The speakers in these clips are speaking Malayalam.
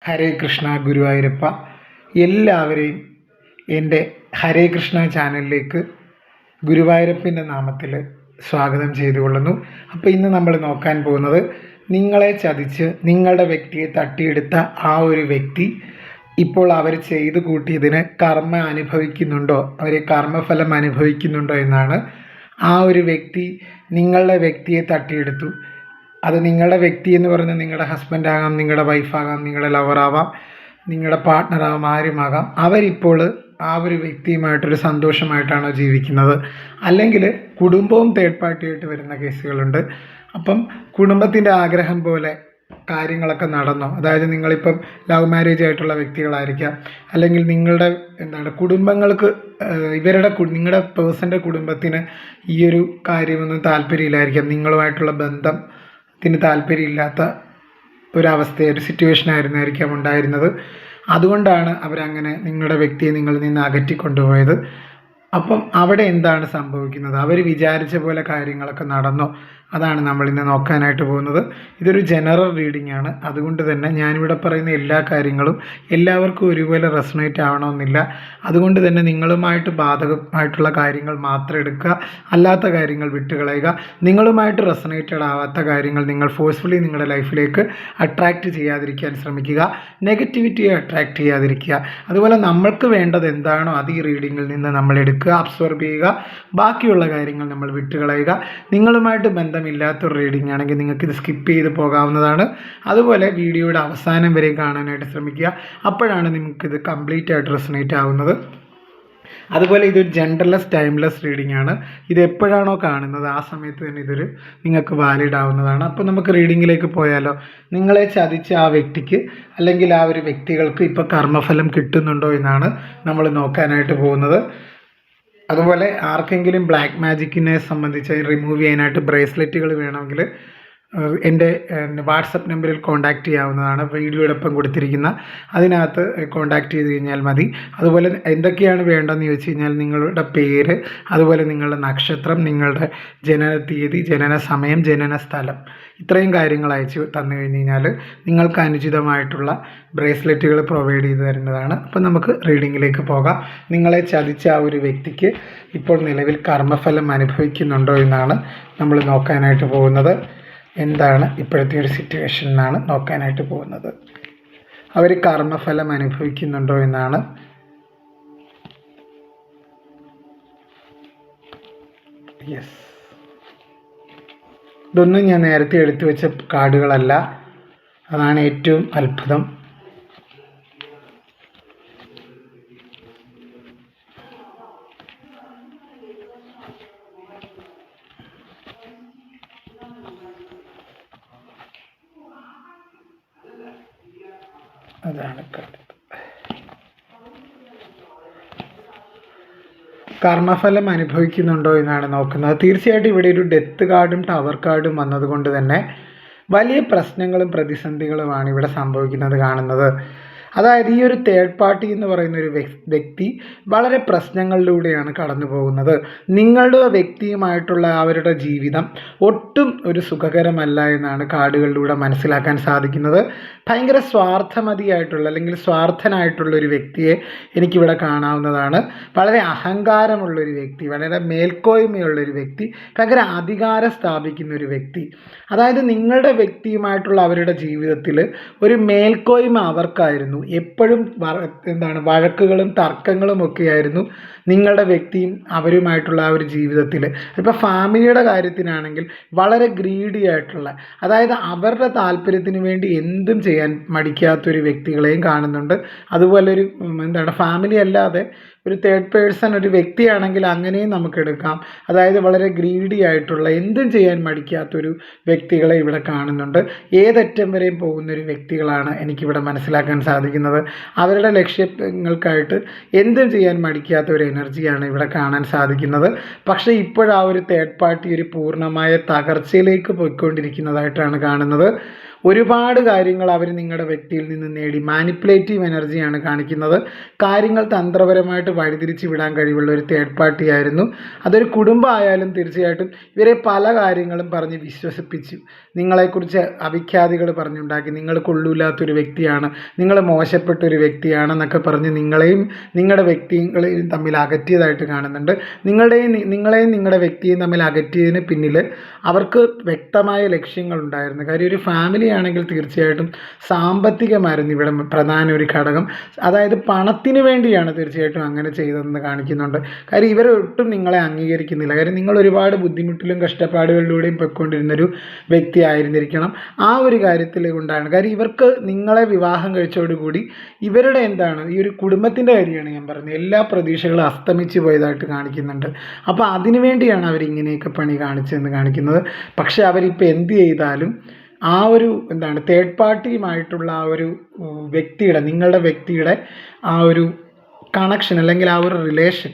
ഹരേ കൃഷ്ണ ഗുരുവായൂരപ്പ. എല്ലാവരെയും എൻ്റെ ഹരേ കൃഷ്ണ ചാനലിലേക്ക് ഗുരുവായൂരപ്പൻ്റെ നാമത്തിൽ സ്വാഗതം ചെയ്തുകൊള്ളുന്നു. അപ്പോൾ ഇന്ന് നമ്മൾ നോക്കാൻ പോകുന്നത്, നിങ്ങളെ ചതിച്ച് നിങ്ങളുടെ വ്യക്തിയെ തട്ടിയെടുത്ത ആ ഒരു വ്യക്തി ഇപ്പോൾ അവർ ചെയ്തു കൂട്ടിയതിന് കർമ്മ അനുഭവിക്കുന്നുണ്ടോ, അവർ കർമ്മഫലം അനുഭവിക്കുന്നുണ്ടോ എന്നാണ്. ആ ഒരു വ്യക്തി നിങ്ങളുടെ വ്യക്തിയെ തട്ടിയെടുത്തു. അത് നിങ്ങളുടെ വ്യക്തി എന്ന് പറയുന്നത് നിങ്ങളുടെ ഹസ്ബൻഡാകാം, നിങ്ങളുടെ വൈഫാകാം, നിങ്ങളുടെ ലവറാവാം, നിങ്ങളുടെ പാർട്ട്ണറാകാം, ആരുമാകാം. അവരിപ്പോൾ ആ ഒരു വ്യക്തിയുമായിട്ടൊരു സന്തോഷമായിട്ടാണോ ജീവിക്കുന്നത്, അല്ലെങ്കിൽ കുടുംബവും തേർഡ് പാർട്ടിയായിട്ട് വരുന്ന കേസുകളുണ്ട്. അപ്പം കുടുംബത്തിൻ്റെ ആഗ്രഹം പോലെ കാര്യങ്ങളൊക്കെ നടന്നോ, അതായത് നിങ്ങളിപ്പം ലവ് മാരേജ് ആയിട്ടുള്ള വ്യക്തികളായിരിക്കാം, അല്ലെങ്കിൽ നിങ്ങളുടെ കുടുംബങ്ങൾക്ക് നിങ്ങളുടെ പേഴ്സൻ്റെ കുടുംബത്തിന് ഈ ഒരു കാര്യമൊന്നും താല്പര്യമില്ലായിരിക്കാം, നിങ്ങളുമായിട്ടുള്ള ബന്ധത്തിന് താല്പര്യമില്ലാത്ത ഒരു സിറ്റുവേഷൻ ആയിരുന്നായിരിക്കാം ഉണ്ടായിരുന്നത്. അതുകൊണ്ടാണ് അവരങ്ങനെ നിങ്ങളുടെ വ്യക്തിയെ നിങ്ങളിൽ നിന്ന് അകറ്റിക്കൊണ്ടുപോയത്. അപ്പം അവിടെ എന്താണ് സംഭവിക്കുന്നത്, അവർ വിചാരിച്ച പോലെ കാര്യങ്ങളൊക്കെ നടന്നോ, അതാണ് നമ്മളിന്ന് നോക്കാനായിട്ട് പോകുന്നത്. ഇതൊരു ജനറൽ റീഡിംഗ് ആണ്. അതുകൊണ്ട് തന്നെ ഞാനിവിടെ പറയുന്ന എല്ലാ കാര്യങ്ങളും എല്ലാവർക്കും ഒരുപോലെ റെസണേറ്റ് ആവണമെന്നില്ല. അതുകൊണ്ട് തന്നെ നിങ്ങളുമായിട്ട് ബാധകമായിട്ടുള്ള കാര്യങ്ങൾ മാത്രം എടുക്കുക, അല്ലാത്ത കാര്യങ്ങൾ വിട്ടുകളയുക. നിങ്ങളുമായിട്ട് റെസണേറ്റഡ് ആവാത്ത കാര്യങ്ങൾ നിങ്ങൾ ഫോഴ്സ്ഫുള്ളി നിങ്ങളുടെ ലൈഫിലേക്ക് അട്രാക്റ്റ് ചെയ്യാതിരിക്കാൻ ശ്രമിക്കുക. നെഗറ്റിവിറ്റിയെ അട്രാക്റ്റ് ചെയ്യാതിരിക്കുക. അതുപോലെ നമ്മൾക്ക് വേണ്ടത് എന്താണോ അത് ഈ റീഡിങ്ങിൽ നിന്ന് നമ്മൾ എടുക്കുക, അബ്സോർബ് ചെയ്യുക. ബാക്കിയുള്ള കാര്യങ്ങൾ നമ്മൾ വിട്ടുകളയുക. നിങ്ങളുമായിട്ട് ബന്ധമില്ലാത്തൊരു റീഡിംഗ് ആണെങ്കിൽ നിങ്ങൾക്ക് ഇത് സ്കിപ്പ് ചെയ്ത് പോകാവുന്നതാണ്. അതുപോലെ വീഡിയോയുടെ അവസാനം വരെ കാണാനായിട്ട് ശ്രമിക്കുക. അപ്പോഴാണ് നിങ്ങൾക്കിത് കംപ്ലീറ്റ് ആയിട്ട് റെസണേറ്റ് ആവുന്നത്. അതുപോലെ ഇതൊരു ജെൻഡർലെസ് ടൈംലെസ് റീഡിംഗ് ആണ്. ഇത് എപ്പോഴാണോ കാണുന്നത് ആ സമയത്ത് തന്നെ ഇതൊരു നിങ്ങൾക്ക് വാലിഡ് ആവുന്നതാണ്. അപ്പോൾ നമുക്ക് റീഡിങ്ങിലേക്ക് പോയാലോ. നിങ്ങളെ ചതിച്ച ആ വ്യക്തിക്ക് അല്ലെങ്കിൽ ആ ഒരു വ്യക്തികൾക്ക് ഇപ്പോൾ കർമ്മഫലം കിട്ടുന്നുണ്ടോ എന്നാണ് നമ്മൾ നോക്കാനായിട്ട് പോകുന്നത്. അതുപോലെ ആർക്കെങ്കിലും ബ്ലാക്ക് മാജിക്കിനെ സംബന്ധിച്ച് റിമൂവ് ചെയ്യാനായിട്ട് ബ്രേസ്ലെറ്റുകൾ വേണമെങ്കിൽ എൻ്റെ വാട്സപ്പ് നമ്പറിൽ കോൺടാക്റ്റ് ചെയ്യാവുന്നതാണ്. വീഡിയോടൊപ്പം കൊടുത്തിരിക്കുന്ന അതിനകത്ത് കോൺടാക്റ്റ് ചെയ്ത് കഴിഞ്ഞാൽ മതി. അതുപോലെ എന്തൊക്കെയാണ് വേണ്ടതെന്ന് ചോദിച്ചു കഴിഞ്ഞാൽ നിങ്ങളുടെ പേര്, അതുപോലെ നിങ്ങളുടെ നക്ഷത്രം, നിങ്ങളുടെ ജനന തീയതി, ജനന സമയം, ജനന സ്ഥലം, ഇത്രയും കാര്യങ്ങൾ അയച്ചു തന്നു കഴിഞ്ഞ് കഴിഞ്ഞാൽ നിങ്ങൾക്ക് അനുചിതമായിട്ടുള്ള ബ്രേസ്ലെറ്റുകൾ പ്രൊവൈഡ് ചെയ്ത് തരുന്നതാണ്. അപ്പം നമുക്ക് റീഡിങ്ങിലേക്ക് പോകാം. നിങ്ങളെ ചതിച്ച ആ ഒരു വ്യക്തിക്ക് ഇപ്പോൾ നിലവിൽ കർമ്മഫലം അനുഭവിക്കുന്നുണ്ടോ എന്നാണ് നമ്മൾ നോക്കാനായിട്ട് പോകുന്നത്. എന്താണ് ഇപ്പോഴത്തെ ഒരു സിറ്റുവേഷൻ എന്നാണ് നോക്കാനായിട്ട് പോകുന്നത്. അവർ കർമ്മഫലം അനുഭവിക്കുന്നുണ്ടോ എന്നാണ്. യെസ്, ഇതൊന്നും ഞാൻ നേരത്തെ എടുത്തു വെച്ച കാർഡുകളല്ല. അതാണ് ഏറ്റവും അത്ഭുതം. അതാണ് കർമ്മഫലം അനുഭവിക്കുന്നുണ്ടോ എന്നാണ് നോക്കുന്നത്. തീർച്ചയായിട്ടും ഇവിടെ ഒരു ഡെത്ത് കാർഡും ടവർ കാർഡും വന്നതുകൊണ്ട് തന്നെ വലിയ പ്രശ്നങ്ങളും പ്രതിസന്ധികളുമാണ് ഇവിടെ സംഭവിക്കുന്നത് കാണുന്നത്. അതായത് ഈ ഒരു തേർഡ് പാർട്ടി എന്ന് പറയുന്ന ഒരു വ്യക്തി വളരെ പ്രശ്നങ്ങളിലൂടെയാണ് കടന്നു പോകുന്നത്. നിങ്ങളുടെ വ്യക്തിയുമായിട്ടുള്ള അവരുടെ ജീവിതം ഒട്ടും ഒരു സുഖകരമല്ല എന്നാണ് കാർഡുകളിലൂടെ മനസ്സിലാക്കാൻ സാധിക്കുന്നത്. ഭയങ്കര സ്വാർത്ഥമതിയായിട്ടുള്ള അല്ലെങ്കിൽ സ്വാർത്ഥനായിട്ടുള്ളൊരു വ്യക്തിയെ എനിക്കിവിടെ കാണാവുന്നതാണ്. വളരെ അഹങ്കാരമുള്ളൊരു വ്യക്തി, വളരെ മേൽക്കോയ്മയുള്ളൊരു വ്യക്തി, ഭയങ്കര അധികാരം സ്ഥാപിക്കുന്ന ഒരു വ്യക്തി. അതായത് നിങ്ങളുടെ വ്യക്തിയുമായിട്ടുള്ള അവരുടെ ജീവിതത്തിൽ ഒരു മേൽക്കോയ്മ അവർക്കായിരുന്നു. എപ്പോഴും വഴക്കുകളും തർക്കങ്ങളും ഒക്കെയായിരുന്നു നിങ്ങളുടെ വ്യക്തിയും അവരുമായിട്ടുള്ള ആ ഒരു ജീവിതത്തിൽ. ഇപ്പോൾ ഫാമിലിയുടെ കാര്യത്തിനാണെങ്കിൽ വളരെ ഗ്രീഡി ആയിട്ടുള്ള, അതായത് അവരുടെ താല്പര്യത്തിന് വേണ്ടി എന്തും ചെയ്യാൻ മടിക്കാത്തൊരു വ്യക്തികളെയും കാണുന്നുണ്ട്. അതുപോലെ ഒരു ഫാമിലി അല്ലാതെ ഒരു തേർഡ് പേഴ്സൺ ഒരു വ്യക്തിയാണെങ്കിൽ അങ്ങനെയും നമുക്ക് എടുക്കാം. അതായത് വളരെ ഗ്രീഡി ആയിട്ടുള്ള, എന്തും ചെയ്യാൻ മടിക്കാത്തൊരു വ്യക്തികളെ ഇവിടെ കാണുന്നുണ്ട്. ഏതറ്റം വരെയും പോകുന്നൊരു വ്യക്തികളാണ് എനിക്കിവിടെ മനസ്സിലാക്കാൻ സാധിക്കുന്നത്. അവരുടെ ലക്ഷ്യങ്ങൾക്കായിട്ട് എന്തും ചെയ്യാൻ മടിക്കാത്ത ഒരു എനർജിയാണ് ഇവിടെ കാണാൻ സാധിക്കുന്നത്. പക്ഷേ ഇപ്പോഴാ ഒരു തേർഡ് പാർട്ടി ഒരു പൂർണ്ണമായ തകർച്ചയിലേക്ക് പോയിക്കൊണ്ടിരിക്കുന്നതായിട്ടാണ് കാണുന്നത്. ഒരുപാട് കാര്യങ്ങൾ അവർ നിങ്ങളുടെ വ്യക്തിയിൽ നിന്ന് നേടി. മാനിപ്പുലേറ്റീവ് എനർജിയാണ് കാണിക്കുന്നത്. കാര്യങ്ങൾ തന്ത്രപരമായിട്ട് വഴിതിരിച്ച് വിടാൻ കഴിവുള്ള ഒരു തേർഡ് പാർട്ടി ആയിരുന്നു. അതൊരു കുടുംബമായാലും തീർച്ചയായിട്ടും ഇവരെ പല കാര്യങ്ങളും പറഞ്ഞ് വിശ്വസിപ്പിച്ചു. നിങ്ങളെക്കുറിച്ച് അവിഖ്യാതികൾ പറഞ്ഞുണ്ടാക്കി. നിങ്ങൾ കൊള്ളൂല്ലാത്തൊരു വ്യക്തിയാണ്, നിങ്ങൾ മോശപ്പെട്ടൊരു വ്യക്തിയാണെന്നൊക്കെ പറഞ്ഞ് നിങ്ങളെയും നിങ്ങളുടെ വ്യക്തികളെയും തമ്മിൽ അകറ്റിയതായിട്ട് കാണുന്നുണ്ട്. നിങ്ങളെയും നിങ്ങളുടെ വ്യക്തിയെയും തമ്മിൽ അകറ്റിയതിന് പിന്നിൽ അവർക്ക് വ്യക്തമായ ലക്ഷ്യങ്ങളുണ്ടായിരുന്നു. കാര്യം ഒരു ഫാമിലി ആണെങ്കിൽ തീർച്ചയായിട്ടും സാമ്പത്തികമായിരുന്നു ഇവിടെ പ്രധാന ഒരു ഘടകം. അതായത് പണത്തിന് വേണ്ടിയാണ് തീർച്ചയായിട്ടും അങ്ങനെ ചെയ്തതെന്ന് കാണിക്കുന്നുണ്ട്. കാര്യം ഇവരൊട്ടും നിങ്ങളെ അംഗീകരിക്കുന്നില്ല. കാര്യം നിങ്ങൾ ഒരുപാട് ബുദ്ധിമുട്ടിലും കഷ്ടപ്പാടുകളിലൂടെയും പൊയ്ക്കൊണ്ടിരുന്നൊരു വ്യക്തി ആയിരുന്നിരിക്കണം. ആ ഒരു കാര്യത്തിൽ കൊണ്ടാണ്. കാര്യം ഇവർക്ക് നിങ്ങളെ വിവാഹം കഴിച്ചതോടുകൂടി ഇവരുടെ ഈ ഒരു കുടുംബത്തിൻ്റെ കാര്യമാണ് ഞാൻ പറഞ്ഞത്, എല്ലാ പ്രതീക്ഷകളും അസ്തമിച്ച് പോയതായിട്ട് കാണിക്കുന്നുണ്ട്. അപ്പോൾ അതിനു വേണ്ടിയാണ് അവരിങ്ങനെയൊക്കെ പണി കാണിച്ചതെന്ന് കാണിക്കുന്നത്. പക്ഷേ അവരിപ്പോൾ എന്ത് ചെയ്താലും ആ ഒരു തേർഡ് പാർട്ടിയുമായിട്ടുള്ള ആ ഒരു നിങ്ങളുടെ വ്യക്തിയുടെ ആ ഒരു കണക്ഷൻ അല്ലെങ്കിൽ ആ ഒരു റിലേഷൻ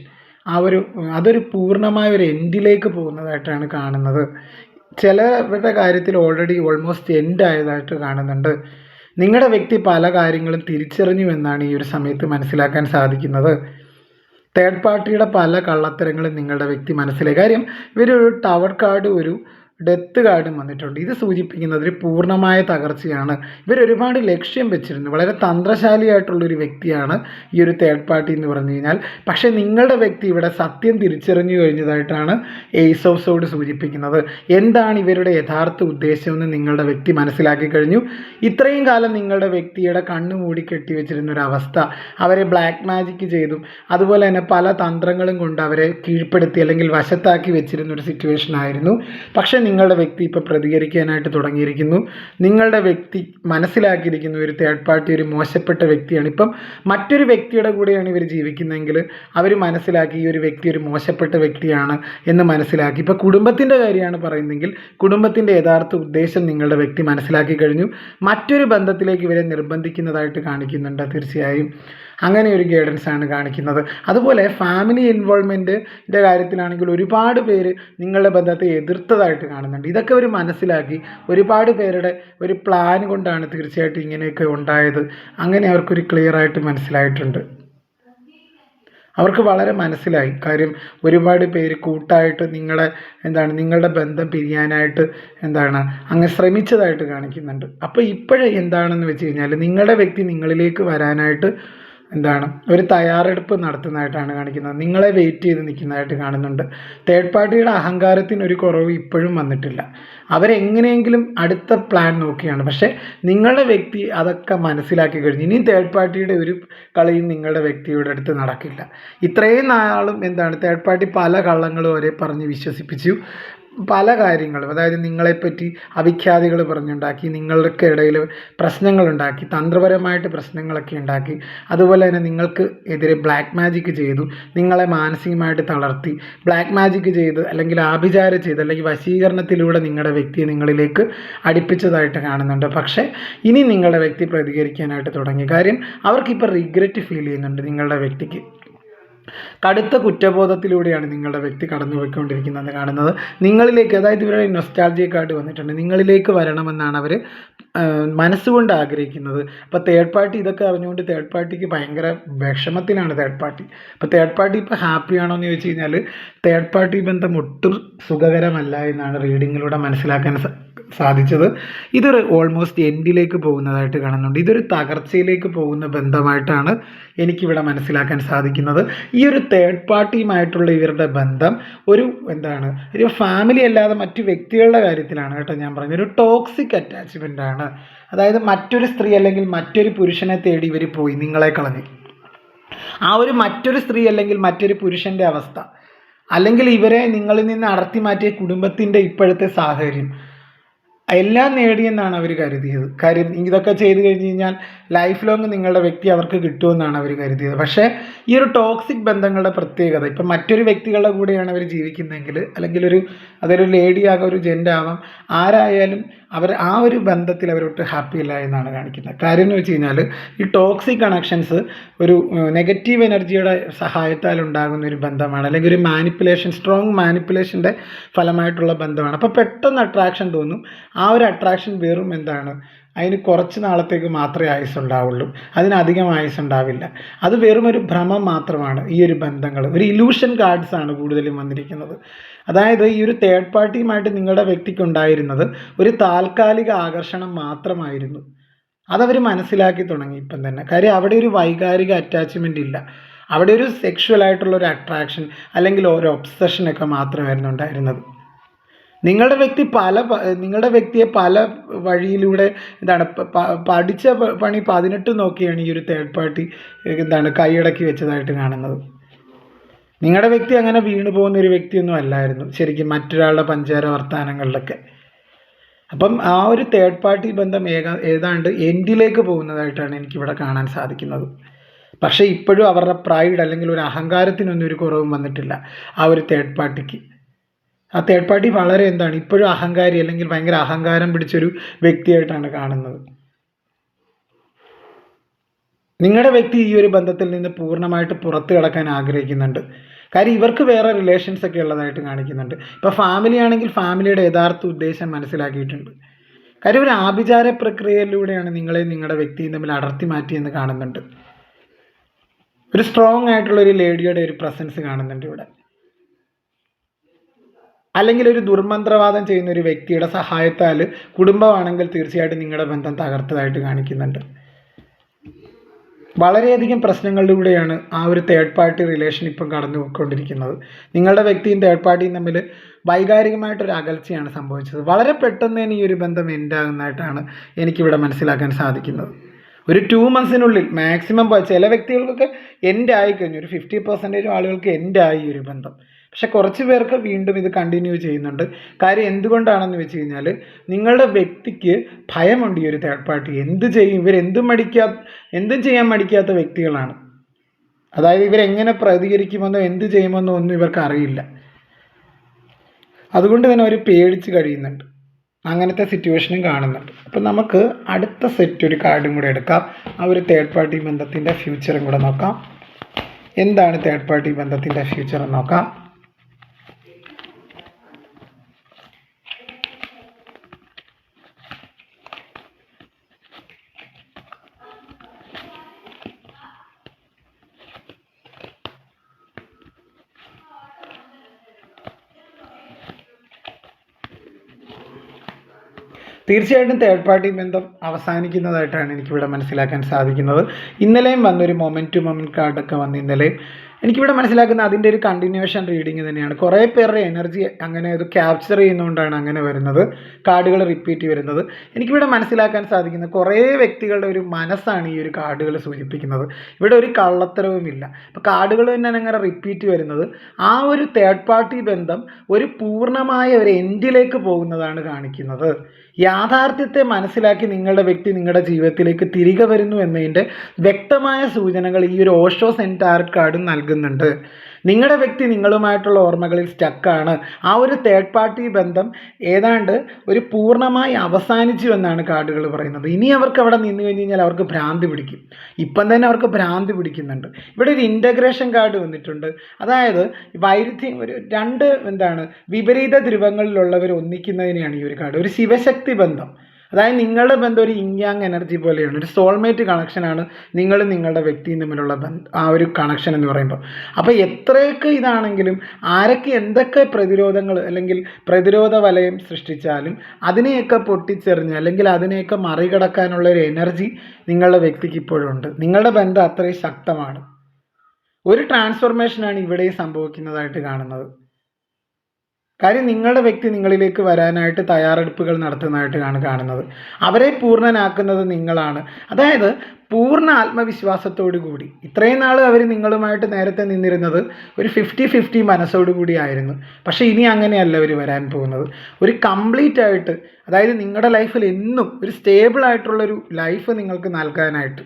അതൊരു പൂർണ്ണമായ ഒരു എൻഡിലേക്ക് പോകുന്നതായിട്ടാണ് കാണുന്നത്. ചിലവരുടെ കാര്യത്തിൽ ഓൾമോസ്റ്റ് എൻഡ് ആയതായിട്ട് കാണുന്നുണ്ട്. നിങ്ങളുടെ വ്യക്തി പല കാര്യങ്ങളും തിരിച്ചറിഞ്ഞു എന്നാണ് ഈ ഒരു സമയത്ത് മനസ്സിലാക്കാൻ സാധിക്കുന്നത്. തേർഡ് പാർട്ടിയുടെ പല കള്ളത്തരങ്ങളും നിങ്ങളുടെ വ്യക്തി മനസ്സിലായി. കാര്യം ഇവരൊരു ടവർ കാർഡ്, ഒരു ഡെത്ത് കാർഡും വന്നിട്ടുണ്ട്. ഇത് സൂചിപ്പിക്കുന്നത് ഒരു പൂർണ്ണമായ തകർച്ചയാണ്. ഇവരൊരുപാട് ലക്ഷ്യം വെച്ചിരുന്നു. വളരെ തന്ത്രശാലിയായിട്ടുള്ളൊരു വ്യക്തിയാണ് ഈ ഒരു തേർഡ് പാർട്ടി എന്ന് പറഞ്ഞു കഴിഞ്ഞാൽ. പക്ഷേ നിങ്ങളുടെ വ്യക്തി ഇവിടെ സത്യം തിരിച്ചറിഞ്ഞു കഴിഞ്ഞതായിട്ടാണ് ഏസ് ഓഫ് സോർഡ് സൂചിപ്പിക്കുന്നത്. എന്താണ് ഇവരുടെ യഥാർത്ഥ ഉദ്ദേശമെന്ന് നിങ്ങളുടെ വ്യക്തി മനസ്സിലാക്കി കഴിഞ്ഞു. ഇത്രയും കാലം നിങ്ങളുടെ വ്യക്തിയുടെ കണ്ണു മൂടി കെട്ടിവെച്ചിരുന്ന ഒരു അവസ്ഥ, അവരെ ബ്ലാക്ക് മാജിക് ചെയ്തും അതുപോലെ തന്നെ പല തന്ത്രങ്ങളും കൊണ്ട് അവരെ കീഴ്പ്പെടുത്തി അല്ലെങ്കിൽ വശത്താക്കി വെച്ചിരുന്ന ഒരു സിറ്റുവേഷൻ ആയിരുന്നു. പക്ഷേ നിങ്ങളുടെ വ്യക്തി ഇപ്പോൾ പ്രതികരിക്കാനായിട്ട് തുടങ്ങിയിരിക്കുന്നു. നിങ്ങളുടെ വ്യക്തി മനസ്സിലാക്കിയിരിക്കുന്നു ഒരു തേർഡ് പാർട്ടി ഒരു മോശപ്പെട്ട വ്യക്തിയാണ്. ഇപ്പം മറ്റൊരു വ്യക്തിയുടെ കൂടെയാണ് ഇവർ ജീവിക്കുന്നതെങ്കിൽ അവർ മനസ്സിലാക്കി ഈ ഒരു വ്യക്തി ഒരു മോശപ്പെട്ട വ്യക്തിയാണ് എന്ന് മനസ്സിലാക്കി. ഇപ്പോൾ കുടുംബത്തിൻ്റെ കാര്യമാണ് പറയുന്നതെങ്കിൽ കുടുംബത്തിൻ്റെ യഥാർത്ഥ ഉദ്ദേശം നിങ്ങളുടെ വ്യക്തി മനസ്സിലാക്കി കഴിഞ്ഞു. മറ്റൊരു ബന്ധത്തിലേക്ക് ഇവരെ നിർബന്ധിക്കുന്നതായിട്ട് കാണിക്കുന്നുണ്ട്. തീർച്ചയായും അങ്ങനെ ഒരു ഗൈഡൻസ് ആണ് കാണിക്കുന്നത്. അതുപോലെ ഫാമിലി ഇൻവോൾവ്മെൻറ്റിൻ്റെ കാര്യത്തിലാണെങ്കിൽ ഒരുപാട് പേര് നിങ്ങളുടെ ബന്ധത്തെ എതിർത്തതായിട്ട് കാണുന്നുണ്ട്. ഇതൊക്കെ അവർ മനസ്സിലാക്കി ഒരുപാട് പേരുടെ ഒരു പ്ലാൻ കൊണ്ടാണ് തീർച്ചയായിട്ടും ഇങ്ങനെയൊക്കെ ഉണ്ടായത്. അങ്ങനെ അവർക്കൊരു ക്ലിയർ ആയിട്ട് മനസ്സിലായിട്ടുണ്ട്. അവർക്ക് വളരെ മനസ്സിലായി. കാര്യം ഒരുപാട് പേര് കൂട്ടായിട്ട് നിങ്ങളുടെ ബന്ധം പിരിയാനായിട്ട് അങ്ങ് ശ്രമിച്ചതായിട്ട് കാണിക്കുന്നുണ്ട്. അപ്പോൾ ഇപ്പോഴേ എന്താണെന്ന് വെച്ച് കഴിഞ്ഞാൽ നിങ്ങളുടെ വ്യക്തി നിങ്ങളിലേക്ക് വരാനായിട്ട് ഒരു തയ്യാറെടുപ്പ് നടത്തുന്നതായിട്ടാണ് കാണിക്കുന്നത്. നിങ്ങളെ വെയിറ്റ് ചെയ്ത് നിൽക്കുന്നതായിട്ട് കാണുന്നുണ്ട്. തേർഡ് പാർട്ടിയുടെ അഹങ്കാരത്തിന് ഒരു കുറവ് ഇപ്പോഴും വന്നിട്ടില്ല. അവരെങ്ങനെയെങ്കിലും അടുത്ത പ്ലാൻ നോക്കിയാണ്. പക്ഷേ നിങ്ങളുടെ വ്യക്തി അതൊക്കെ മനസ്സിലാക്കി കഴിഞ്ഞു. ഇനിയും തേർഡ് പാർട്ടിയുടെ ഒരു കളിയും നിങ്ങളുടെ വ്യക്തിയുടെ അടുത്ത് നടക്കില്ല. ഇത്രയും നാളും തേർഡ് പാർട്ടി പല കള്ളങ്ങളും അവരെ പറഞ്ഞ് വിശ്വസിപ്പിച്ചു. പല കാര്യങ്ങളും, അതായത് നിങ്ങളെപ്പറ്റി അവിഖ്യാതികൾ പറഞ്ഞുണ്ടാക്കി, നിങ്ങൾക്ക് ഇടയിൽ പ്രശ്നങ്ങളുണ്ടാക്കി, തന്ത്രപരമായിട്ട് പ്രശ്നങ്ങളൊക്കെ ഉണ്ടാക്കി. അതുപോലെ തന്നെ നിങ്ങൾക്ക് എതിരെ ബ്ലാക്ക് മാജിക് ചെയ്തു, നിങ്ങളെ മാനസികമായിട്ട് തളർത്തി, ബ്ലാക്ക് മാജിക് ചെയ്ത് അല്ലെങ്കിൽ ആഭിചാരം ചെയ്ത് അല്ലെങ്കിൽ വശീകരണത്തിലൂടെ നിങ്ങളുടെ വ്യക്തിയെ നിങ്ങളിലേക്ക് അടുപ്പിച്ചതായിട്ട് കാണുന്നുണ്ട്. പക്ഷേ ഇനി നിങ്ങളുടെ വ്യക്തി പ്രതികരിക്കാനായിട്ട് തുടങ്ങി. കാര്യം അവർക്കിപ്പോൾ റിഗ്രറ്റ് ഫീൽ ചെയ്യുന്നുണ്ട്. നിങ്ങളുടെ വ്യക്തിക്ക് കടുത്ത കുറ്റബോധത്തിലൂടെയാണ് നിങ്ങളുടെ വ്യക്തി കടന്നുപോയിക്കൊണ്ടിരിക്കുന്നത് കാണുന്നത്. നിങ്ങളിലേക്ക്, അതായത് ഇവരുടെ നൊസ്റ്റാൾജിയ കാർഡ് വന്നിട്ടുണ്ട്, നിങ്ങളിലേക്ക് വരണമെന്നാണ് അവർ മനസ്സുകൊണ്ട് ആഗ്രഹിക്കുന്നത്. അപ്പോൾ തേർഡ് പാർട്ടി ഇതൊക്കെ അറിഞ്ഞുകൊണ്ട് തേർഡ് പാർട്ടിക്ക് ഭയങ്കര വിഷമത്തിലാണ് തേർഡ് പാർട്ടി. അപ്പോൾ തേർഡ് പാർട്ടി ഇപ്പോൾ ഹാപ്പിയാണോ എന്ന് ചോദിച്ചു കഴിഞ്ഞാൽ തേർഡ് പാർട്ടി ബന്ധം ഒട്ടും സുഖകരമല്ല എന്നാണ് റീഡിങ്ങിലൂടെ മനസ്സിലാക്കാൻ സാധിച്ചത്. ഇതൊരു ഓൾമോസ്റ്റ് എൻഡിലേക്ക് പോകുന്നതായിട്ട് കാണുന്നുണ്ട്. ഇതൊരു തകർച്ചയിലേക്ക് പോകുന്ന ബന്ധമായിട്ടാണ് എനിക്കിവിടെ മനസ്സിലാക്കാൻ സാധിക്കുന്നത്. ഈ ഒരു തേർഡ് പാർട്ടിയുമായിട്ടുള്ള ഇവരുടെ ബന്ധം ഒരു ഫാമിലി അല്ലാതെ മറ്റു വ്യക്തികളുടെ കാര്യത്തിലാണ് കേട്ടോ ഞാൻ പറഞ്ഞത്. ഒരു ടോക്സിക് അറ്റാച്ച്മെൻ്റ് ആണ്. അതായത് മറ്റൊരു സ്ത്രീ അല്ലെങ്കിൽ മറ്റൊരു പുരുഷനെ തേടി ഇവർ പോയി, നിങ്ങളെ കളഞ്ഞ്. ആ ഒരു മറ്റൊരു സ്ത്രീ അല്ലെങ്കിൽ മറ്റൊരു പുരുഷൻ്റെ അവസ്ഥ, അല്ലെങ്കിൽ ഇവരെ നിങ്ങളിൽ നിന്ന് അടർത്തി മാറ്റിയ കുടുംബത്തിൻ്റെ ഇപ്പോഴത്തെ സാഹചര്യം എല്ലാം നേടിയെന്നാണ് അവർ കരുതിയത്. കാര്യം ഇതൊക്കെ ചെയ്ത് കഴിഞ്ഞ് കഴിഞ്ഞാൽ ലൈഫ് ലോങ് നിങ്ങളുടെ വ്യക്തി അവർക്ക് കിട്ടുമെന്നാണ് അവർ കരുതിയത്. പക്ഷേ ഈ ഒരു ടോക്സിക് ബന്ധങ്ങളുടെ പ്രത്യേകത, ഇപ്പം മറ്റൊരു വ്യക്തികളുടെ കൂടെയാണ് അവർ ജീവിക്കുന്നതെങ്കിൽ, അല്ലെങ്കിൽ അതൊരു ലേഡി ആകാം, ഒരു ജെൻ്റ് ആവാം, ആരായാലും ആ ഒരു ബന്ധത്തിൽ അവരൊട്ട് ഹാപ്പി അല്ല എന്നാണ് കാണിക്കുന്നത്. കാര്യം എന്ന് വെച്ച് കഴിഞ്ഞാൽ ഈ ടോക്സിക് കണക്ഷൻസ് ഒരു നെഗറ്റീവ് എനർജിയുടെ സഹായത്താൽ ഉണ്ടാകുന്ന ഒരു ബന്ധമാണ്, അല്ലെങ്കിൽ ഒരു മാനിപ്പുലേഷൻ, സ്ട്രോങ് മാനിപ്പുലേഷൻ്റെ ഫലമായിട്ടുള്ള ബന്ധമാണ്. അപ്പോൾ പെട്ടെന്ന് അട്രാക്ഷൻ തോന്നും. ആ ഒരു അട്രാക്ഷൻ വെറും എന്താണ്, അതിന് കുറച്ച് നാളത്തേക്ക് മാത്രമേ ആയുസ് ഉണ്ടാവുള്ളൂ, അതിനധികം ആയുസ് ഉണ്ടാവില്ല. അത് വെറും ഒരു ഭ്രമം മാത്രമാണ്. ഈ ഒരു ബന്ധങ്ങൾ ഒരു ഇലൂഷൻ കാർഡ്സ് ആണ് കൂടുതലും വന്നിരിക്കുന്നത്. അതായത് ഈ ഒരു തേർഡ് പാർട്ടിയുമായിട്ട് നിങ്ങളുടെ വ്യക്തിക്ക് ഉണ്ടായിരുന്നത് ഒരു താൽക്കാലിക ആകർഷണം മാത്രമായിരുന്നു. അതവർ മനസ്സിലാക്കി തുടങ്ങി ഇപ്പം തന്നെ. കാര്യം അവിടെ ഒരു വൈകാരിക അറ്റാച്ച്മെൻ്റ് ഇല്ല, അവിടെ ഒരു സെക്ഷുവൽ ആയിട്ടുള്ള ഒരു അട്രാക്ഷൻ അല്ലെങ്കിൽ ഒരു ഒബ്സഷനൊക്കെ മാത്രമായിരുന്നു ഉണ്ടായിരുന്നത്. നിങ്ങളുടെ വ്യക്തിയെ പല വഴിയിലൂടെ എന്താണ് പഠിച്ച പണി 18 നോക്കിയാണ് ഈ ഒരു തേർഡ് പാർട്ടി കൈയടക്കി വെച്ചതായിട്ട് കാണുന്നത്. നിങ്ങളുടെ വ്യക്തി അങ്ങനെ വീണു പോകുന്ന ഒരു വ്യക്തിയൊന്നും അല്ലായിരുന്നു ശരിക്കും മറ്റൊരാളുടെ പഞ്ചാര വർത്തമാനങ്ങളിലൊക്കെ. അപ്പം ആ ഒരു തേർഡ് പാർട്ടി ബന്ധം ഏതാണ്ട് എൻഡിലേക്ക് പോകുന്നതായിട്ടാണ് എനിക്കിവിടെ കാണാൻ സാധിക്കുന്നത്. പക്ഷേ ഇപ്പോഴും അവരുടെ പ്രൈഡ് അല്ലെങ്കിൽ ഒരു അഹങ്കാരത്തിനൊന്നും ഒരു കുറവും വന്നിട്ടില്ല ആ ഒരു തേർഡ് പാർട്ടിക്ക്. ആ തേർഡ് പാർട്ടി വളരെ ഇപ്പോഴും അഹങ്കാരി അല്ലെങ്കിൽ ഭയങ്കര അഹങ്കാരം പിടിച്ചൊരു വ്യക്തിയായിട്ടാണ് കാണുന്നത്. നിങ്ങളുടെ വ്യക്തി ഈ ഒരു ബന്ധത്തിൽ നിന്ന് പൂർണ്ണമായിട്ട് പുറത്തു കടക്കാൻ ആഗ്രഹിക്കുന്നുണ്ട്. കാര്യം ഇവർക്ക് വേറെ റിലേഷൻസ് ഒക്കെ ഉള്ളതായിട്ട് കാണിക്കുന്നുണ്ട്. ഇപ്പോൾ ഫാമിലി ആണെങ്കിൽ ഫാമിലിയുടെ യഥാർത്ഥ ഉദ്ദേശം മനസ്സിലാക്കിയിട്ടുണ്ട്. കാര്യം ഒരു ആഭിചാര പ്രക്രിയയിലൂടെയാണ് നിങ്ങളുടെ വ്യക്തിയും തമ്മിൽ അടർത്തി മാറ്റിയെന്ന് കാണുന്നുണ്ട്. ഒരു സ്ട്രോങ് ആയിട്ടുള്ള ഒരു ലേഡിയുടെ ഒരു പ്രസൻസ് കാണുന്നുണ്ട് ഇവിടെ. അല്ലെങ്കിൽ ഒരു ദുർമന്ത്രവാദം ചെയ്യുന്ന ഒരു വ്യക്തിയുടെ സഹായത്താൽ കുടുംബമാണെങ്കിൽ തീർച്ചയായിട്ടും നിങ്ങളുടെ ബന്ധം തകർത്തതായിട്ട് കാണിക്കുന്നുണ്ട്. വളരെയധികം പ്രശ്നങ്ങളിലൂടെയാണ് ആ ഒരു തേർഡ് പാർട്ടി റിലേഷൻ ഇപ്പം കടന്നു പോയിക്കൊണ്ടിരിക്കുന്നത്. നിങ്ങളുടെ വ്യക്തിയും തേർഡ് പാർട്ടിയും തമ്മിൽ വൈകാരികമായിട്ടൊരു അകൽച്ചയാണ് സംഭവിച്ചത്. വളരെ പെട്ടെന്ന് തന്നെ ഈ ഒരു ബന്ധം എൻഡ് ആകുന്നതായിട്ടാണ് എനിക്കിവിടെ മനസ്സിലാക്കാൻ സാധിക്കുന്നത്. ഒരു 2 monthsനുള്ളിൽ മാക്സിമം ചില വ്യക്തികൾക്കൊക്കെ എൻഡ് ആയിക്കഴിഞ്ഞു, ഒരു 50% ആളുകൾക്ക് എൻഡ് ആയി ഈ ഒരു ബന്ധം. പക്ഷെ കുറച്ച് പേർക്ക് വീണ്ടും ഇത് കണ്ടിന്യൂ ചെയ്യുന്നുണ്ട്. കാര്യം എന്തുകൊണ്ടാണെന്ന് വെച്ച് കഴിഞ്ഞാൽ നിങ്ങളുടെ വ്യക്തിക്ക് ഭയമുണ്ട്. ഈ ഒരു തേർഡ് പാർട്ടി എന്ത് ചെയ്യും, എന്തും ചെയ്യാൻ മടിക്കാത്ത വ്യക്തികളാണ്. അതായത് ഇവരെങ്ങനെ പ്രതികരിക്കുമെന്നോ എന്ത് ചെയ്യുമെന്നോ ഒന്നും ഇവർക്ക് അറിയില്ല. അതുകൊണ്ട് തന്നെ അവർ പേടിച്ച് കഴിയുന്നുണ്ട്. അങ്ങനത്തെ സിറ്റുവേഷനും കാണുന്നുണ്ട്. അപ്പം നമുക്ക് അടുത്ത സെറ്റ് ഒരു കാർഡും കൂടെ എടുക്കാം. ആ ഒരു തേർഡ് പാർട്ടി ബന്ധത്തിൻ്റെ ഫ്യൂച്ചറും കൂടെ നോക്കാം. എന്താണ് തേർഡ് പാർട്ടി ബന്ധത്തിൻ്റെ ഫ്യൂച്ചർ എന്ന് നോക്കാം. തീർച്ചയായിട്ടും തേർഡ് പാർട്ടി ബന്ധം അവസാനിക്കുന്നതായിട്ടാണ് എനിക്കിവിടെ മനസ്സിലാക്കാൻ സാധിക്കുന്നത്. ഇന്നലെയും വന്നൊരു മൊമെൻറ്റ് ടു മൊമെൻറ്റ് കാർഡൊക്കെ വന്ന് ഇന്നലെയും എനിക്കിവിടെ മനസ്സിലാക്കുന്ന അതിൻ്റെ ഒരു കണ്ടിന്യൂവേഷൻ റീഡിങ് തന്നെയാണ്. കുറേ പേരുടെ എനർജി അങ്ങനെ അത് ക്യാപ്ചർ ചെയ്യുന്നതുകൊണ്ടാണ് അങ്ങനെ വരുന്നത്, കാർഡുകൾ റിപ്പീറ്റ് വരുന്നത്. എനിക്കിവിടെ മനസ്സിലാക്കാൻ സാധിക്കുന്നത് കുറേ വ്യക്തികളുടെ ഒരു മനസ്സാണ് ഈ ഒരു കാർഡുകൾ സൂചിപ്പിക്കുന്നത്. ഇവിടെ ഒരു കള്ളത്തരവുമില്ല. അപ്പോൾ കാർഡുകൾ തന്നെ അങ്ങനെ റിപ്പീറ്റ് വരുന്നത് ആ ഒരു തേർഡ് പാർട്ടി ബന്ധം ഒരു പൂർണ്ണമായ ഒരു എൻഡിലേക്ക് പോകുന്നതാണ് കാണിക്കുന്നത്. യാഥാർത്ഥ്യത്തെ മനസ്സിലാക്കി നിങ്ങളുടെ വ്യക്തി നിങ്ങളുടെ ജീവിതത്തിലേക്ക് തിരികെ വരുന്നു എന്നതിൻ്റെ വ്യക്തമായ സൂചനകൾ ഈ ഒരു ഓഷോ സെൻറ്റ് ടാരറ്റ് കാർഡും നൽകുന്നുണ്ട്. നിങ്ങളുടെ വ്യക്തി നിങ്ങളുമായിട്ടുള്ള ഓർമ്മകളിൽ സ്റ്റക്കാണ്. ആ ഒരു തേർഡ് പാർട്ടി ബന്ധം ഏതാണ്ട് ഒരു പൂർണ്ണമായി അവസാനിച്ചു എന്നാണ് കാർഡുകൾ പറയുന്നത്. ഇനി അവർക്ക് അവിടെ നിന്ന് കഴിഞ്ഞ് കഴിഞ്ഞാൽ അവർക്ക് ഭ്രാന്തി പിടിക്കും. ഇപ്പം തന്നെ അവർക്ക് ഭ്രാന്തി പിടിക്കുന്നുണ്ട്. ഇവിടെ ഒരു ഇൻ്റഗ്രേഷൻ കാർഡ് വന്നിട്ടുണ്ട്. അതായത് വൈരുദ്ധ്യം, ഒരു രണ്ട് വിപരീത ധ്രുവങ്ങളിലുള്ളവർ ഒന്നിക്കുന്നതിനെയാണ് ഈ ഒരു കാർഡ്. ഒരു ശിവശക്തി ബന്ധം, അതായത് നിങ്ങളുടെ ബന്ധം ഒരു ഇൻയാങ് എനർജി പോലെയാണ്. ഒരു സോൾമേറ്റ് കണക്ഷനാണ് നിങ്ങളുടെ വ്യക്തിയും തമ്മിലുള്ള ആ ഒരു കണക്ഷൻ എന്ന് പറയുമ്പോൾ. അപ്പോൾ എത്രയൊക്കെ ഇതാണെങ്കിലും ആരൊക്കെ എന്തൊക്കെ പ്രതിരോധങ്ങൾ അല്ലെങ്കിൽ പ്രതിരോധ വലയം സൃഷ്ടിച്ചാലും അതിനെയൊക്കെ പൊട്ടിച്ചെറിഞ്ഞ് അല്ലെങ്കിൽ അതിനെയൊക്കെ മറികടക്കാനുള്ള ഒരു എനർജി നിങ്ങളുടെ വ്യക്തിക്ക് ഇപ്പോഴും ഉണ്ട്. നിങ്ങളുടെ ബന്ധം അത്രയും ശക്തമാണ്. ഒരു ട്രാൻസ്ഫോർമേഷനാണ് ഇവിടെ സംഭവിക്കുന്നതായിട്ട് കാണുന്നത്. കാര്യം നിങ്ങളുടെ വ്യക്തി നിങ്ങളിലേക്ക് വരാനായിട്ട് തയ്യാറെടുപ്പുകൾ നടത്തുന്നതായിട്ടാണ് കാണുന്നത്. അവരെ പൂർണ്ണനാക്കുന്നത് നിങ്ങളാണ്. അതായത് പൂർണ്ണ ആത്മവിശ്വാസത്തോടു കൂടി. ഇത്രയും നാൾ അവർ നിങ്ങളുമായിട്ട് നേരത്തെ നിന്നിരുന്നത് ഒരു 50-50 മനസ്സോടുകൂടി ആയിരുന്നു. പക്ഷേ ഇനി അങ്ങനെയല്ല അവർ വരാൻ പോകുന്നത്. ഒരു കംപ്ലീറ്റ് ആയിട്ട്, അതായത് നിങ്ങളുടെ ലൈഫിൽ എന്നും ഒരു സ്റ്റേബിൾ ആയിട്ടുള്ളൊരു ലൈഫ് നിങ്ങൾക്ക് നൽകാനായിട്ട്,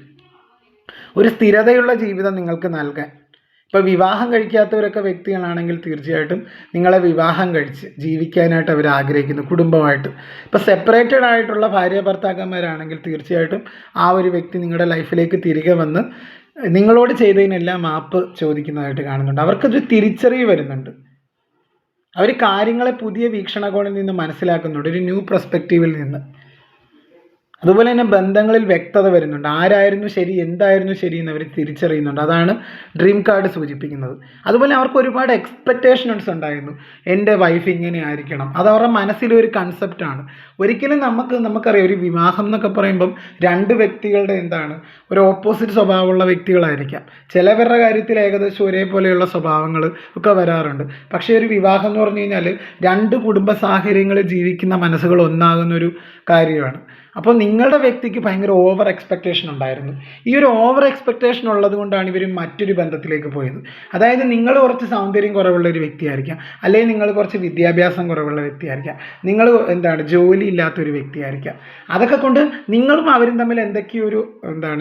ഒരു സ്ഥിരതയുള്ള ജീവിതം നിങ്ങൾക്ക് നൽകാൻ ഇപ്പോൾ വിവാഹം കഴിക്കാത്തവരൊക്കെ വ്യക്തികളാണെങ്കിൽ തീർച്ചയായിട്ടും നിങ്ങളെ വിവാഹം കഴിച്ച് ജീവിക്കാനായിട്ട് അവർ ആഗ്രഹിക്കുന്നു കുടുംബമായിട്ട്. ഇപ്പോൾ സെപ്പറേറ്റഡ് ആയിട്ടുള്ള ഭാര്യ ഭർത്താക്കന്മാരാണെങ്കിൽ തീർച്ചയായിട്ടും ആ ഒരു വ്യക്തി നിങ്ങളുടെ ലൈഫിലേക്ക് തിരികെ വന്ന് നിങ്ങളോട് ചെയ്തതിനെല്ലാം മാപ്പ് ചോദിക്കുന്നതായിട്ട് കാണുന്നുണ്ട്. അവർക്കൊരു തിരിച്ചറിവ് വരുന്നുണ്ട്. അവർ കാര്യങ്ങളെ പുതിയ വീക്ഷണകോണിൽ നിന്ന് മനസ്സിലാക്കുന്നുണ്ട്, ഒരു ന്യൂ പെർസ്പെക്റ്റീവിൽ നിന്ന്. അതുപോലെ തന്നെ ബന്ധങ്ങളിൽ വ്യക്തത വരുന്നുണ്ട്. ആരായിരുന്നു ശരി, എന്തായിരുന്നു ശരി എന്ന് അവർ തിരിച്ചറിയുന്നുണ്ട്. അതാണ് ഡ്രീം കാർഡ് സൂചിപ്പിക്കുന്നത്. അതുപോലെ അവർക്ക് ഒരുപാട് എക്സ്പെക്റ്റേഷൻസ് ഉണ്ടായിരുന്നു. എൻ്റെ വൈഫ് ഇങ്ങനെ ആയിരിക്കണം, അത് അവരുടെ മനസ്സിലൊരു കൺസെപ്റ്റാണ്. ഒരിക്കലും നമുക്കറിയാം, ഒരു വിവാഹം എന്നൊക്കെ പറയുമ്പം രണ്ട് വ്യക്തികളുടെ ഒരു ഓപ്പോസിറ്റ് സ്വഭാവമുള്ള വ്യക്തികളായിരിക്കാം. ചിലവരുടെ കാര്യത്തിൽ ഏകദേശം ഒരേപോലെയുള്ള സ്വഭാവങ്ങൾ ഒക്കെ വരാറുണ്ട്. പക്ഷേ ഒരു വിവാഹം എന്ന് പറഞ്ഞു കഴിഞ്ഞാൽ രണ്ട് കുടുംബ സാഹചര്യങ്ങളിൽ ജീവിക്കുന്ന മനസ്സുകൾ ഒന്നാകുന്നൊരു കാര്യമാണ്. അപ്പോൾ നിങ്ങളുടെ വ്യക്തിക്ക് ഭയങ്കര ഓവർ എക്സ്പെക്റ്റേഷൻ ഉണ്ടായിരുന്നു. ഈ ഒരു ഓവർ എക്സ്പെക്റ്റേഷൻ ഉള്ളത് കൊണ്ടാണ് ഇവർ മറ്റൊരു ബന്ധത്തിലേക്ക് പോയത്. അതായത് നിങ്ങൾ കുറച്ച് സൗന്ദര്യം കുറവുള്ള ഒരു വ്യക്തിയായിരിക്കാം, അല്ലെങ്കിൽ നിങ്ങൾ കുറച്ച് വിദ്യാഭ്യാസം കുറവുള്ള വ്യക്തിയായിരിക്കാം, നിങ്ങൾ ജോലി ഇല്ലാത്തൊരു വ്യക്തിയായിരിക്കാം. അതൊക്കെ കൊണ്ട് നിങ്ങളും അവരും തമ്മിൽ എന്തൊക്കെയോ ഒരു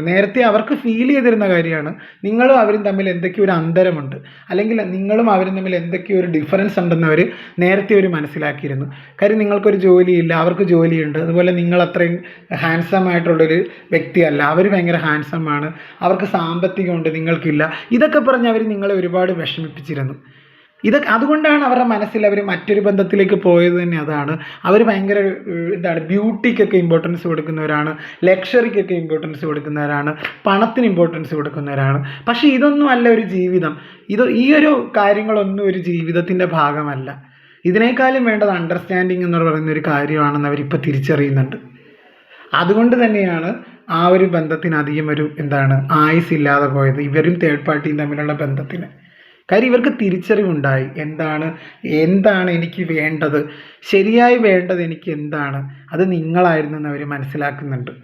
നേരത്തെ അവർക്ക് ഫീൽ ചെയ്തിരുന്ന കാര്യമാണ്, നിങ്ങളും അവരും തമ്മിൽ എന്തൊക്കെയോ ഒരു അന്തരമുണ്ട്, അല്ലെങ്കിൽ നിങ്ങളും അവരും തമ്മിൽ എന്തൊക്കെയോ ഒരു ഡിഫറൻസ് ഉണ്ടെന്ന് അവർ നേരത്തെ അവർ മനസ്സിലാക്കിയിരുന്നു. കാര്യം നിങ്ങൾക്കൊരു ജോലിയില്ല, അവർക്ക് ജോലിയുണ്ട്. അതുപോലെ നിങ്ങൾ അത്രയും ഹാൻസം ആയിട്ടുള്ളൊരു വ്യക്തിയല്ല, അവർ ഭയങ്കര ഹാൻസമാണ്, അവർക്ക് സാമ്പത്തികമുണ്ട്, നിങ്ങൾക്കില്ല. ഇതൊക്കെ പറഞ്ഞ് അവർ നിങ്ങളെ ഒരുപാട് വിഷമിപ്പിച്ചിരുന്നു. അതുകൊണ്ടാണ് അവരുടെ മനസ്സിൽ അവർ മറ്റൊരു ബന്ധത്തിലേക്ക് പോയത് തന്നെ. അതാണ് അവർ ഭയങ്കര ബ്യൂട്ടിക്കൊക്കെ ഇമ്പോർട്ടൻസ് കൊടുക്കുന്നവരാണ്, ലക്ഷറിക്കൊക്കെ ഇമ്പോർട്ടൻസ് കൊടുക്കുന്നവരാണ്, പണത്തിന് ഇമ്പോർട്ടൻസ് കൊടുക്കുന്നവരാണ്. പക്ഷേ ഇതൊന്നും അല്ല ഒരു ജീവിതം. ഈ ഒരു കാര്യങ്ങളൊന്നും ഒരു ജീവിതത്തിൻ്റെ ഭാഗമല്ല. ഇതിനേക്കാളും വേണ്ടത് അണ്ടർസ്റ്റാൻഡിങ് എന്ന് പറയുന്ന ഒരു കാര്യമാണെന്ന് അവരിപ്പോൾ തിരിച്ചറിയുന്നുണ്ട്. അതുകൊണ്ട് തന്നെയാണ് ആ ഒരു ബന്ധത്തിന് അധികം ഒരു ആയുസ് ഇല്ലാതെ പോയത്, ഇവരും തേർഡ് പാർട്ടിയും തമ്മിലുള്ള ബന്ധത്തിന്. കാര്യം ഇവർക്ക് തിരിച്ചറിവുണ്ടായി, എന്താണ് എനിക്ക് വേണ്ടത്, ശരിയായി വേണ്ടത് എനിക്ക് എന്താണ്, അത് നിങ്ങളായിരുന്നെന്ന് അവർ മനസ്സിലാക്കുന്നുണ്ട്.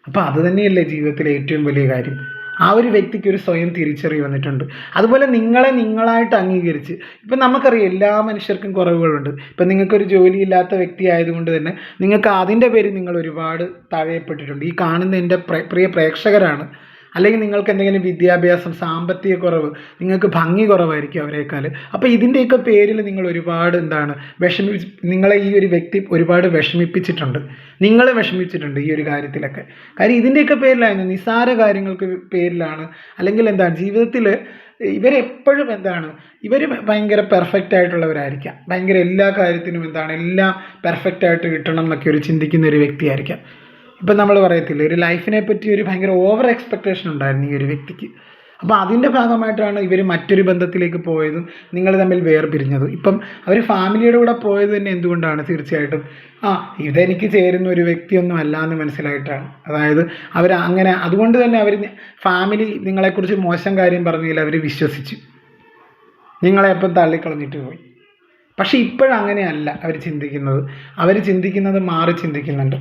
അപ്പോൾ അത് തന്നെയല്ലേ ജീവിതത്തിലെ ഏറ്റവും വലിയ കാര്യം. ആ ഒരു വ്യക്തിക്ക് ഒരു സ്വയം തിരിച്ചറിവ് വന്നിട്ടുണ്ട്. അതുപോലെ നിങ്ങളെ നിങ്ങളായിട്ട് അംഗീകരിച്ച്, ഇപ്പം നമുക്കറിയാം എല്ലാ മനുഷ്യർക്കും കുറവുകളുണ്ട്. ഇപ്പം നിങ്ങൾക്കൊരു ജോലിയില്ലാത്ത വ്യക്തി ആയതുകൊണ്ട് തന്നെ നിങ്ങൾക്ക് അതിൻ്റെ പേരിൽ നിങ്ങൾ ഒരുപാട് തഴയപ്പെട്ടിട്ടുണ്ട്. ഈ കാണുന്ന എൻ്റെ പ്രിയ പ്രേക്ഷകരാണ്. അല്ലെങ്കിൽ നിങ്ങൾക്ക് എന്തെങ്കിലും വിദ്യാഭ്യാസം, സാമ്പത്തിക കുറവ്, നിങ്ങൾക്ക് ഭംഗി കുറവായിരിക്കും അവരെക്കാൾ. അപ്പോൾ ഇതിൻ്റെയൊക്കെ പേരിൽ നിങ്ങൾ ഒരുപാട് നിങ്ങളെ ഈ ഒരു വ്യക്തി ഒരുപാട് വിഷമിപ്പിച്ചിട്ടുണ്ട്, നിങ്ങളെ വിഷമിച്ചിട്ടുണ്ട് ഈ ഒരു കാര്യത്തിലൊക്കെ. കാര്യം ഇതിൻ്റെയൊക്കെ പേരിലായിരുന്നു, നിസ്സാര കാര്യങ്ങൾക്ക് പേരിലാണ്. അല്ലെങ്കിൽ ജീവിതത്തിൽ ഇവരെപ്പോഴും ഇവർ ഭയങ്കര പെർഫെക്റ്റ് ആയിട്ടുള്ളവരായിരിക്കാം, ഭയങ്കര എല്ലാ കാര്യത്തിനും എല്ലാം പെർഫെക്റ്റ് ആയിട്ട് കിട്ടണം എന്നൊക്കെ ഒരു ചിന്തിക്കുന്ന ഒരു വ്യക്തിയായിരിക്കാം. ഇപ്പം നമ്മൾ പറയത്തില്ല, ഒരു ലൈഫിനെ പറ്റി ഒരു ഭയങ്കര ഓവർ എക്സ്പെക്റ്റേഷൻ ഉണ്ടായിരുന്നു ഈ ഒരു വ്യക്തിക്ക്. അപ്പോൾ അതിൻ്റെ ഭാഗമായിട്ടാണ് ഇവർ മറ്റൊരു ബന്ധത്തിലേക്ക് പോയതും നിങ്ങൾ തമ്മിൽ വേർപിരിഞ്ഞതും. ഇപ്പം അവർ ഫാമിലിയുടെ കൂടെ പോയത് തന്നെ എന്തുകൊണ്ടാണ്? തീർച്ചയായിട്ടും ഇതെനിക്ക് ചേരുന്ന ഒരു വ്യക്തിയൊന്നും അല്ല എന്ന് മനസ്സിലായിട്ടാണ്. അതായത് അതുകൊണ്ട് തന്നെ അവർ ഫാമിലി നിങ്ങളെക്കുറിച്ച് മോശം കാര്യം പറഞ്ഞതിൽ അവർ വിശ്വസിച്ചു, നിങ്ങളെപ്പം തള്ളിക്കളഞ്ഞിട്ട് പോയി. പക്ഷേ ഇപ്പോഴങ്ങനെയല്ല അവർ ചിന്തിക്കുന്നത് മാറി ചിന്തിക്കുന്നുണ്ട്.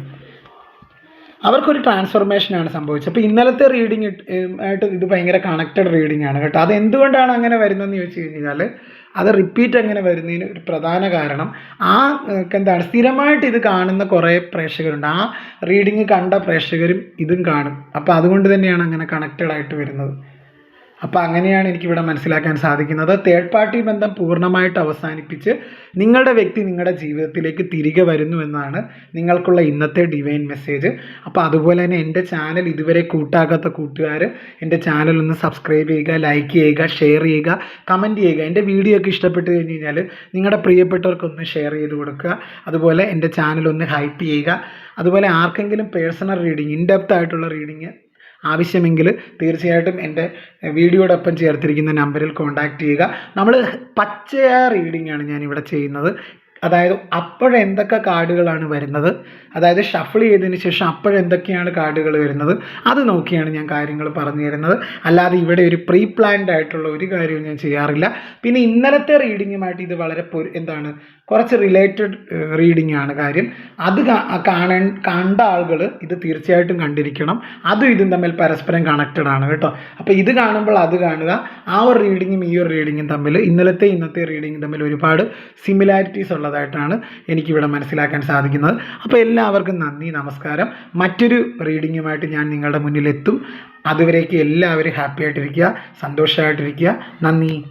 അവർക്കൊരു ട്രാൻസ്ഫോർമേഷനാണ് സംഭവിച്ചത്. അപ്പോൾ ഇന്നലത്തെ റീഡിങ് ആയിട്ട് ഇത് ഭയങ്കര കണക്റ്റഡ് റീഡിംഗ് ആണ് കേട്ടോ. അതെന്തുകൊണ്ടാണ് അങ്ങനെ വരുന്നതെന്ന് ചോദിച്ചു കഴിഞ്ഞാൽ, അത് റിപ്പീറ്റ് അങ്ങനെ വരുന്നതിന് ഒരു പ്രധാന കാരണം സ്ഥിരമായിട്ട് ഇത് കാണുന്ന കുറേ പ്രേക്ഷകരുണ്ട്. ആ റീഡിങ് കണ്ട പ്രേക്ഷകരും ഇതും കാണും. അപ്പോൾ അതുകൊണ്ട് തന്നെയാണ് അങ്ങനെ കണക്റ്റഡ് ആയിട്ട് വരുന്നത്. അപ്പോൾ അങ്ങനെയാണ് എനിക്കിവിടെ മനസ്സിലാക്കാൻ സാധിക്കുന്നത്. തേർഡ് പാർട്ടി ബന്ധം പൂർണ്ണമായിട്ട് അവസാനിപ്പിച്ച് നിങ്ങളുടെ വ്യക്തി നിങ്ങളുടെ ജീവിതത്തിലേക്ക് തിരികെ വരുന്നു എന്നാണ് നിങ്ങൾക്കുള്ള ഇന്നത്തെ ഡിവൈൻ മെസ്സേജ്. അപ്പോൾ അതുപോലെ തന്നെ എൻ്റെ ചാനൽ ഇതുവരെ കൂട്ടാക്കാത്ത കൂട്ടുകാർ എൻ്റെ ചാനൽ ഒന്ന് സബ്സ്ക്രൈബ് ചെയ്യുക, ലൈക്ക് ചെയ്യുക, ഷെയർ ചെയ്യുക, കമൻറ്റ് ചെയ്യുക. എൻ്റെ വീഡിയോ ഒക്കെ ഇഷ്ടപ്പെട്ട് കഴിഞ്ഞ് കഴിഞ്ഞാൽ നിങ്ങളുടെ പ്രിയപ്പെട്ടവർക്കൊന്ന് ഷെയർ ചെയ്ത് കൊടുക്കുക. അതുപോലെ എൻ്റെ ചാനൽ ഒന്ന് ഹൈപ്പ് ചെയ്യുക. അതുപോലെ ആർക്കെങ്കിലും പേഴ്സണൽ റീഡിങ്, ഇൻഡെപ്ത് ആയിട്ടുള്ള റീഡിങ് ആവശ്യമെങ്കിൽ തീർച്ചയായിട്ടും എൻ്റെ വീഡിയോടൊപ്പം ചേർത്തിരിക്കുന്ന നമ്പറിൽ കോൺടാക്റ്റ് ചെയ്യുക. നമ്മൾ പച്ചയായ റീഡിംഗ് ആണ് ഞാനിവിടെ ചെയ്യുന്നത്. അതായത് അപ്പോഴെന്തൊക്കെ കാർഡുകളാണ് വരുന്നത്, അതായത് ഷഫിൾ ചെയ്തതിന് ശേഷം അപ്പോഴെന്തൊക്കെയാണ് കാർഡുകൾ വരുന്നത്, അത് നോക്കിയാണ് ഞാൻ കാര്യങ്ങൾ പറഞ്ഞു തരുന്നത്. അല്ലാതെ ഇവിടെ ഒരു പ്രീ പ്ലാൻഡ് ആയിട്ടുള്ള ഒരു കാര്യവും ഞാൻ ചെയ്യാറില്ല. പിന്നെ ഇന്നലത്തെ റീഡിങ്ങുമായിട്ട് ഇത് വളരെ കുറച്ച് റിലേറ്റഡ് റീഡിംഗ് ആണ്. കാര്യം അത് കണ്ട ആളുകൾ ഇത് തീർച്ചയായിട്ടും കണ്ടിരിക്കണം. അതും ഇതും തമ്മിൽ പരസ്പരം കണക്റ്റഡ് ആണ് കേട്ടോ. അപ്പോൾ ഇത് കാണുമ്പോൾ അത് കാണുക. ആ ഒരു റീഡിങ്ങും ഈ ഒരു റീഡിങ്ങും തമ്മിൽ, ഇന്നത്തെ റീഡിങ്ങും തമ്മിൽ ഒരുപാട് സിമിലാരിറ്റീസ് ഉള്ളതാണ്. ഉള്ളതായിട്ടാണ് എനിക്കിവിടെ മനസ്സിലാക്കാൻ സാധിക്കുന്നത്. അപ്പോൾ എല്ലാവർക്കും നന്ദി, നമസ്കാരം. മറ്റൊരു റീഡിങ്ങുമായിട്ട് ഞാൻ നിങ്ങളുടെ മുന്നിലെത്തും. അതുവരേക്കും എല്ലാവരും ഹാപ്പി ആയിട്ടിരിക്കുക, സന്തോഷമായിട്ടിരിക്കുക. നന്ദി.